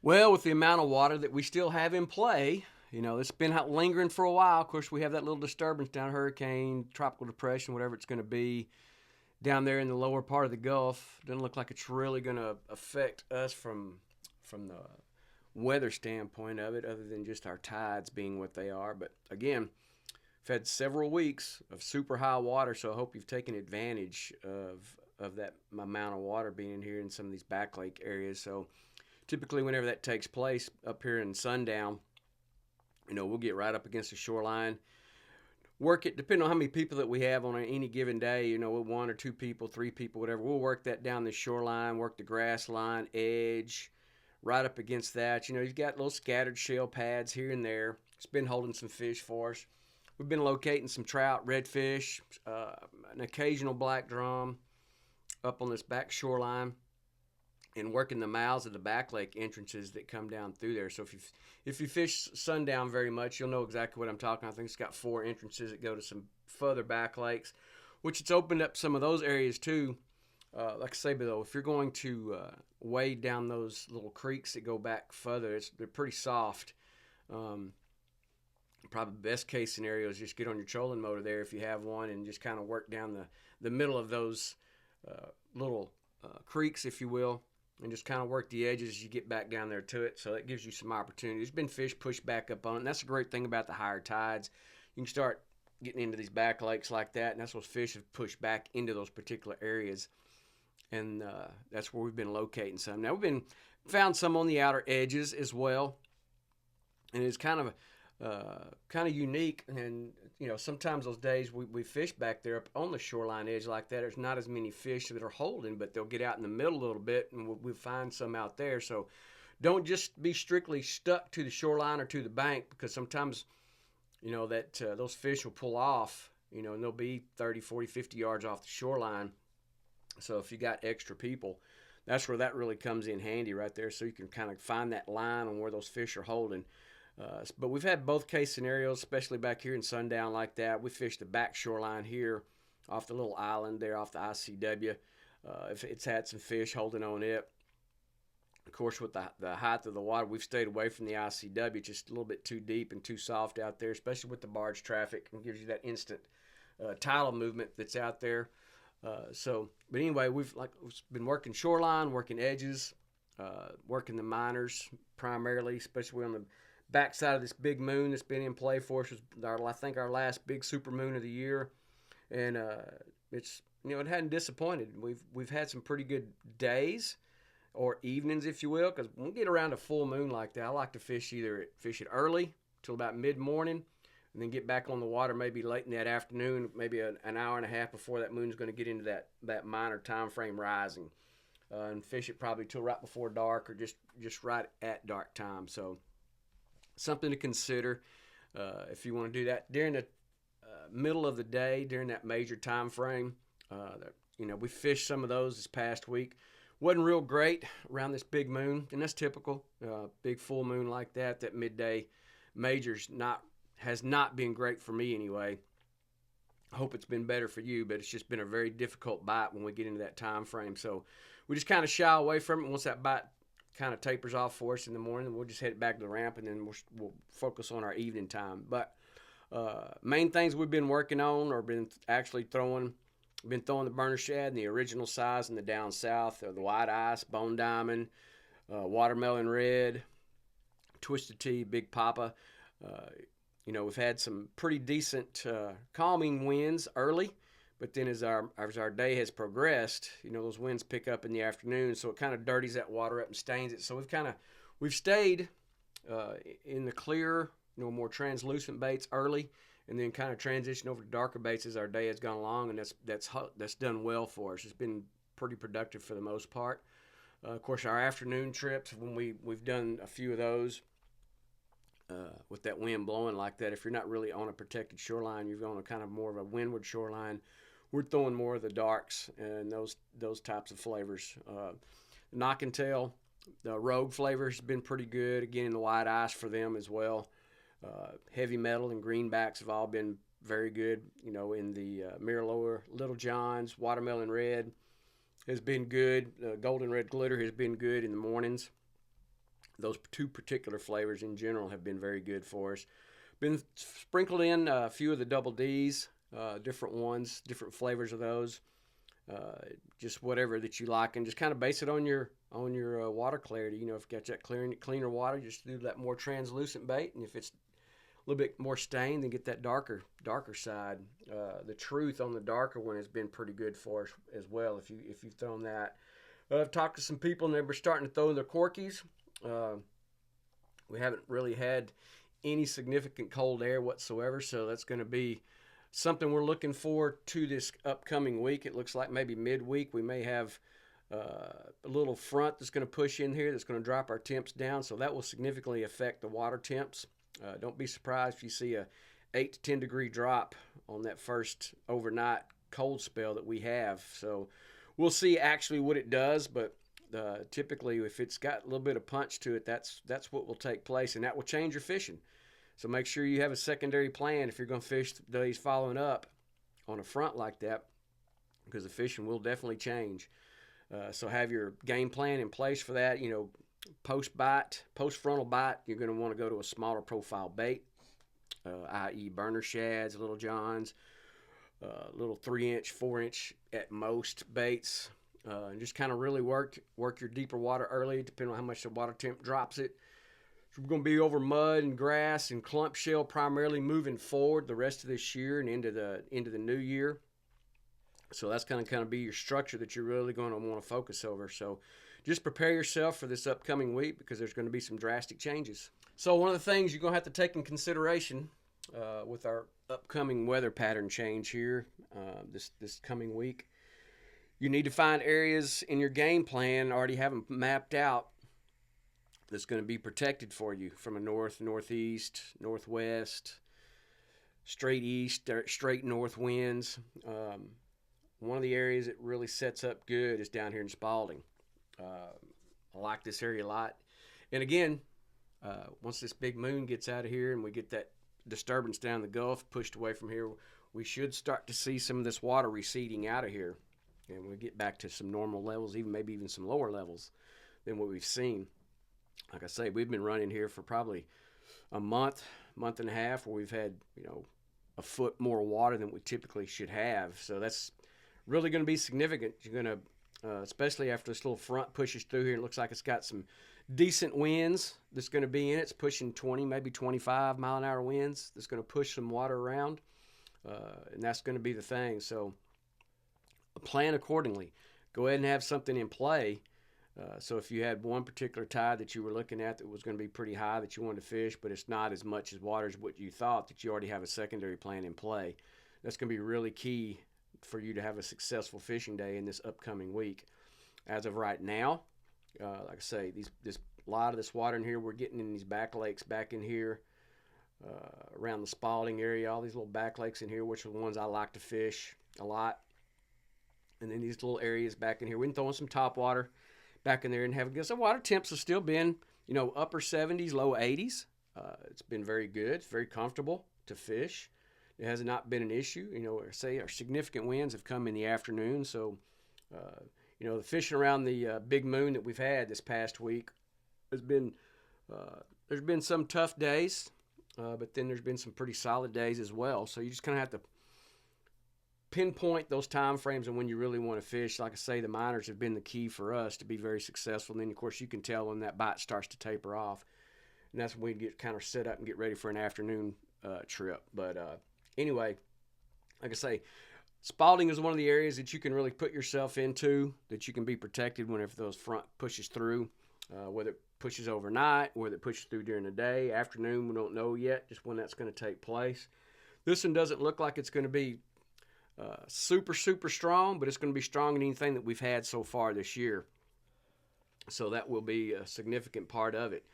Well, with the amount of water that we still have in play, it's been out lingering for a while. Of course, we have that little disturbance down, hurricane, tropical depression, whatever it's going to be down there in the lower part of the Gulf. Doesn't look like it's really going to affect us from the weather standpoint of it, other than just our tides being what they are. But again, we've had several weeks of super high water, so I hope you've taken advantage of that amount of water being in here in some of these back lake areas. So typically whenever that takes place up here in sundown, we'll get right up against the shoreline, work it, depending on how many people that we have on any given day, with one or two people, three people, whatever, we'll work that down the shoreline, work the grass line edge right up against that. You've got little scattered shell pads here and there. It's been holding some fish for us. We've been locating some trout, redfish, an occasional black drum up on this back shoreline, and working the mouths of the back lake entrances that come down through there. So if you fish sundown very much, you'll know exactly what I'm talking about. I think it's got 4 entrances that go to some further back lakes, which it's opened up some of those areas too. Like I say, though, if you're going to wade down those little creeks that go back further, they're pretty soft. Probably the best case scenario is just get on your trolling motor there if you have one, and just kind of work down the middle of those little creeks, if you will, and just kind of work the edges as you get back down there to it. So that gives you some opportunity. There's been fish pushed back up on it, and that's a great thing about the higher tides. You can start getting into these back lakes like that, and that's those fish have pushed back into those particular areas, and that's where we've been locating some. Now we've found some on the outer edges as well, and it's kind of unique. And sometimes those days we fish back there up on the shoreline edge like that, there's not as many fish that are holding, but they'll get out in the middle a little bit, and we'll find some out there. So don't just be strictly stuck to the shoreline or to the bank, because sometimes that those fish will pull off, and they'll be 30, 40, 50 yards off the shoreline. So if you got extra people, that's where that really comes in handy right there, so you can kind of find that line on where those fish are holding. But we've had both case scenarios, especially back here in sundown like that. We fished the back shoreline here off the little island there off the ICW. If it's had some fish holding on it. Of course, with the height of the water, we've stayed away from the ICW. Just a little bit too deep and too soft out there, especially with the barge traffic, and gives you that instant tidal movement that's out there. But anyway, we've been working shoreline, working edges, working the minors primarily, especially on the backside of this big moon that's been in play for us. I think our last big super moon of the year, and it's it hadn't disappointed. We've had some pretty good days or evenings, if you will, because when we get around a full moon like that, I like to fish it early till about mid morning, and then get back on the water maybe late in that afternoon, maybe an hour and a half before that moon's going to get into that minor time frame rising, and fish it probably till right before dark, or just right at dark time. So something to consider if you want to do that during the middle of the day, during that major time frame. We fished some of those this past week. Wasn't real great around this big moon, and that's typical. Big full moon like that midday major's has not been great for me anyway. I hope it's been better for you, but it's just been a very difficult bite when we get into that time frame. So we just kind of shy away from it. Once that bite kind of tapers off for us in the morning, we'll just head back to the ramp, and then we'll focus on our evening time. But main things we've been working on, or been throwing the burner shad in the original size in the down south, the white ice, bone diamond, watermelon red, twisted tea, big papa. We've had some pretty decent calming winds early, but then as our day has progressed, those winds pick up in the afternoon, so it kind of dirties that water up and stains it. So we've stayed in the clear, more translucent baits early, and then kind of transition over to darker baits as our day has gone along, and that's done well for us. It's been pretty productive for the most part. Of course, our afternoon trips, when we've done a few of those, with that wind blowing like that, if you're not really on a protected shoreline, you're on a kind of more of a windward shoreline, we're throwing more of the darks and those types of flavors. Knock and tail, the rogue flavor has been pretty good. Again, the white ice for them as well. Heavy metal and greenbacks have all been very good. In the mirror lower, Little John's, watermelon red has been good. Golden red glitter has been good in the mornings. Those two particular flavors in general have been very good for us. Been sprinkled in a few of the double D's, different ones, different flavors of those. Just whatever that you like, and just kind of base it on your water clarity. If you got that cleaner water, just do that more translucent bait, and if it's a little bit more stained, then get that darker side. The truth on the darker one has been pretty good for us as well. If you've thrown that, I've talked to some people and they were starting to throw their corkies. We haven't really had any significant cold air whatsoever, so that's going to be something we're looking forward to this upcoming week. It looks like maybe midweek we may have a little front that's going to push in here that's going to drop our temps down, so that will significantly affect the water temps. Don't be surprised if you see a 8 to 10 degree drop on that first overnight cold spell that we have. So we'll see actually what it does, but typically if it's got a little bit of punch to it, that's what will take place, and that will change your fishing. So make sure you have a secondary plan if you're going to fish days following up on a front like that, because the fishing will definitely change. So have your game plan in place for that. Post-frontal bite, you're going to want to go to a smaller profile bait, i.e. burner shads, little johns, little 3-inch, 4-inch at most baits, and just kind of really work your deeper water early, depending on how much the water temp drops it. We're going to be over mud and grass and clump shell primarily moving forward the rest of this year and into the new year. So that's going to kind of be your structure that you're really going to want to focus over. So just prepare yourself for this upcoming week, because there's going to be some drastic changes. So one of the things you're going to have to take in consideration with our upcoming weather pattern change here this coming week, you need to find areas in your game plan, already have them mapped out, that's going to be protected for you from a north, northeast, northwest, straight east, straight north winds. One of the areas that really sets up good is down here in Spalding. I like this area a lot. And again, once this big moon gets out of here and we get that disturbance down the Gulf pushed away from here, we should start to see some of this water receding out of here. And we get back to some normal levels, maybe even some lower levels than what we've seen. Like I say, we've been running here for probably a month and a half, where we've had, a foot more water than we typically should have. So that's really going to be significant. You're going to, especially after this little front pushes through here, it looks like it's got some decent winds that's going to be in it. It's pushing 20, maybe 25 mile an hour winds. That's going to push some water around, and that's going to be the thing. So plan accordingly. Go ahead and have something in play. So if you had one particular tide that you were looking at that was going to be pretty high that you wanted to fish, but it's not as much as water as what you thought, that you already have a secondary plan in play. That's going to be really key for you to have a successful fishing day in this upcoming week. As of right now, like I say, a lot of this water in here, we're getting in these back lakes back in here around the Spalding area, all these little back lakes in here, which are the ones I like to fish a lot. And then these little areas back in here, we can throw in some top water back in there and have good. So water temps have still been, upper 70s, low 80s. It's been very good. It's very comfortable to fish. It has not been an issue. Our significant winds have come in the afternoon. So, the fishing around the big moon that we've had this past week has been, there's been some tough days, but then there's been some pretty solid days as well. So you just kind of have to pinpoint those time frames and when you really want to fish. Like I say, the minors have been the key for us to be very successful. And then, of course, you can tell when that bite starts to taper off. And that's when we get kind of set up and get ready for an afternoon trip. But anyway, like I say, Spalding is one of the areas that you can really put yourself into, that you can be protected whenever those front pushes through, whether it pushes overnight, whether it pushes through during the day, afternoon, we don't know yet just when that's going to take place. This one doesn't look like it's going to be super strong, but it's going to be stronger than anything that we've had so far this year. So that will be a significant part of it.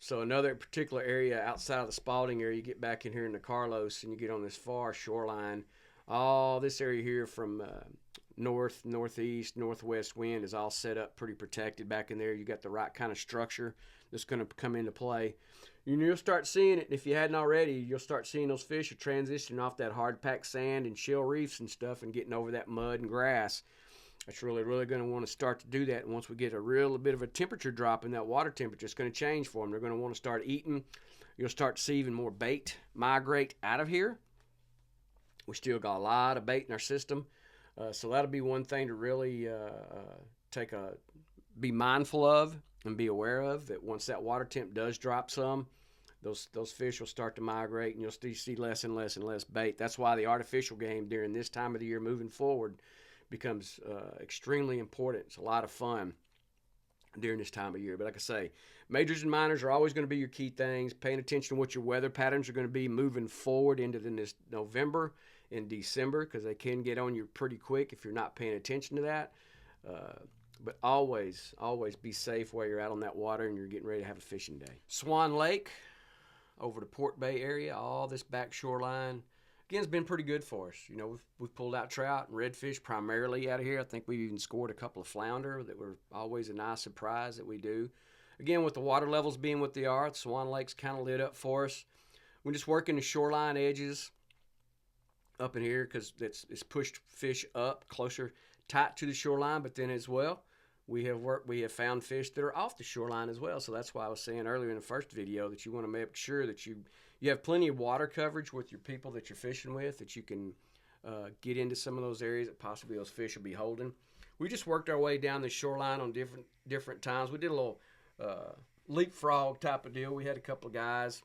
So another particular area outside of the Spalding area, you get back in here in the Carlos and you get on this far shoreline. All this area here from north, northeast, northwest wind is all set up pretty protected back in there. You got the right kind of structure that's going to come into play. And you'll start seeing it, if you hadn't already, you'll start seeing those fish are transitioning off that hard-packed sand and shell reefs and stuff and getting over that mud and grass. That's really going to want to start to do that. And once we get a real bit of a temperature drop in that water temperature, it's going to change for them. They're going to want to start eating. You'll start to see even more bait migrate out of here. We still got a lot of bait in our system. So that'll be one thing to really be mindful of and be aware of, that once that water temp does drop some, those fish will start to migrate, and you'll see less and less and less bait. That's why the artificial game during this time of the year moving forward becomes extremely important. It's a lot of fun during this time of year. But like I say, majors and minors are always going to be your key things. Paying attention to what your weather patterns are going to be moving forward into this November and December, because they can get on you pretty quick if you're not paying attention to that. But always be safe while you're out on that water and you're getting ready to have a fishing day. Swan Lake over the Port Bay area, all this back shoreline, again, it's been pretty good for us. You know, we've pulled out trout and redfish primarily out of here. I think we've even scored a couple of flounder that were always a nice surprise that we do. Again, with the water levels being what they are, Swan Lake's kind of lit up for us. We're just working the shoreline edges up in here because it's pushed fish up closer, tight to the shoreline, but then as well, we have found fish that are off the shoreline as well. So that's why I was saying earlier in the first video that you want to make sure that you have plenty of water coverage with your people that you're fishing with, that you can get into some of those areas that possibly those fish will be holding. We just worked our way down the shoreline on different times. We did a little leapfrog type of deal. We had a couple of guys.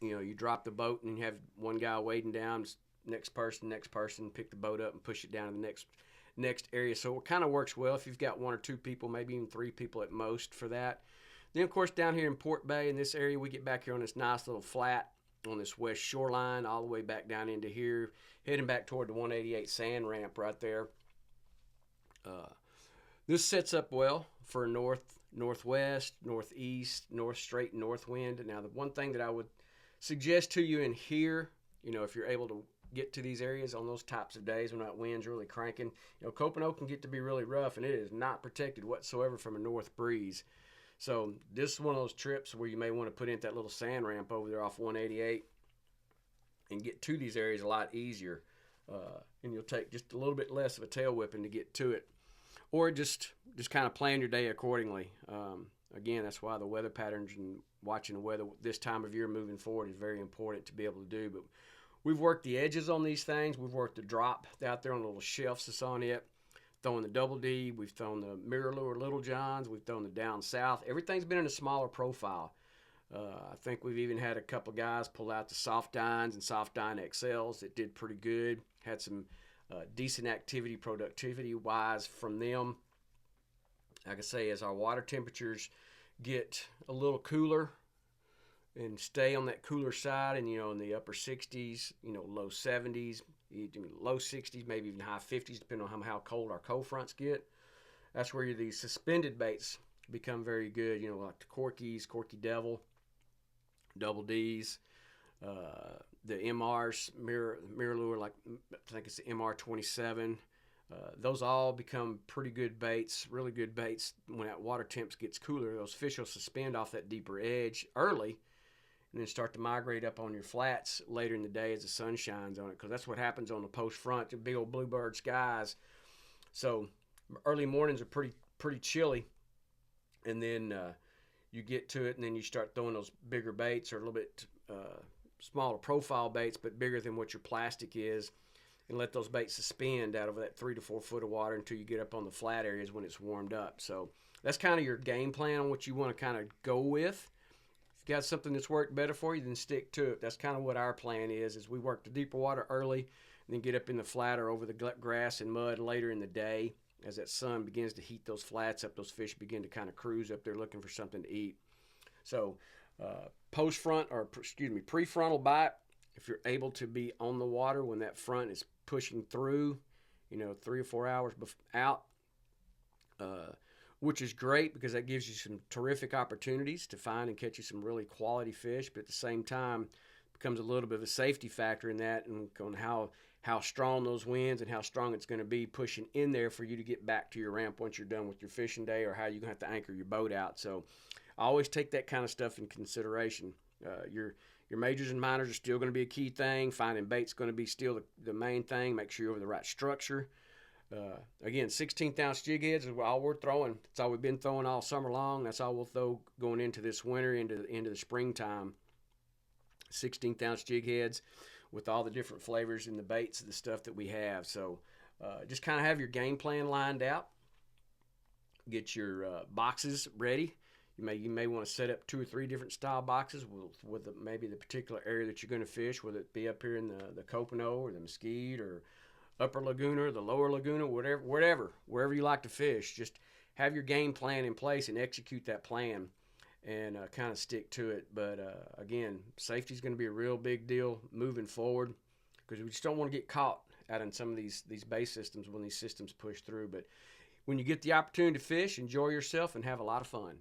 You know, you drop the boat and you have one guy wading down, next person, pick the boat up and push it down to the next area. So it kind of works well if you've got one or two people, maybe even three people at most for that. Then, of course, down here in Port Bay in this area, we get back here on this nice little flat on this west shoreline, all the way back down into here, heading back toward the 188 sand ramp right there. This sets up well for northwest, northeast, straight north wind. Now, the one thing that I would suggest to you in here, you know, if you're able to get to these areas on those types of days when that wind's really cranking, you know, Copano can get to be really rough, and it is not protected whatsoever from a north breeze. So this is one of those trips where you may want to put in that little sand ramp over there off 188 and get to these areas a lot easier. And you'll take just a little bit less of a tail whipping to get to it. Or just kind of plan your day accordingly. Again, that's why the weather patterns and watching the weather this time of year moving forward is very important to be able to do. But we've worked the edges on these things. We've worked the drop out there on the little shelves that's on it. Throwing the double D. We've thrown the mirror lure Little Johns. We've thrown the down south. Everything's been in a smaller profile. I think we've even had a couple guys pull out the soft dines and soft dine XLs that did pretty good. Had some decent activity productivity-wise from them. Like I say, as our water temperatures get a little cooler and stay on that cooler side, and you know, in the upper 60s, you know, low 70s, low 60s, maybe even high 50s, depending on how cold our cold fronts get. That's where these suspended baits become very good. You know, like the Corkies, Corky Devil, Double D's, the MRs, mirror lure, like I think it's the MR27. Those all become pretty good baits, really good baits. When that water temps gets cooler, those fish will suspend off that deeper edge early and then start to migrate up on your flats later in the day as the sun shines on it, because that's what happens on the post front, the big old bluebird skies. So early mornings are pretty chilly, and then you get to it, and then you start throwing those bigger baits, or a little bit smaller profile baits, but bigger than what your plastic is, and let those baits suspend out of that 3 to 4 foot of water until you get up on the flat areas when it's warmed up. So that's kind of your game plan on what you want to kind of go with. If you got something that's worked better for you, then stick to it. That's kind of what our plan is we work the deeper water early, and then get up in the flat or over the grass and mud later in the day. As that sun begins to heat those flats up, those fish begin to kind of cruise up there looking for something to eat. So prefrontal bite, if you're able to be on the water when that front is pushing through, you know, 3 or 4 hours out, which is great because that gives you some terrific opportunities to find and catch you some really quality fish, but at the same time becomes a little bit of a safety factor in that, and on how strong those winds and how strong it's going to be pushing in there for you to get back to your ramp once you're done with your fishing day, or how you're going to have to anchor your boat out. So I always take that kind of stuff in consideration. Your majors and minors are still going to be a key thing. Finding bait's going to be still the main thing. Make sure you're over the right structure. Again, 16th ounce jig heads is all we're throwing. That's all we've been throwing all summer long. That's all we'll throw going into this winter, into the springtime. 16th ounce jig heads with all the different flavors and the baits and the stuff that we have. So just kind of have your game plan lined out. Get your boxes ready. You may want to set up 2 or 3 different style boxes with maybe the particular area that you're going to fish, whether it be up here in the Copano or the Mesquite or upper Laguna or the lower Laguna, wherever you like to fish. Just have your game plan in place and execute that plan and kind of stick to it. But again, safety is going to be a real big deal moving forward, because we just don't want to get caught out in some of these base systems when these systems push through. But when you get the opportunity to fish, enjoy yourself and have a lot of fun.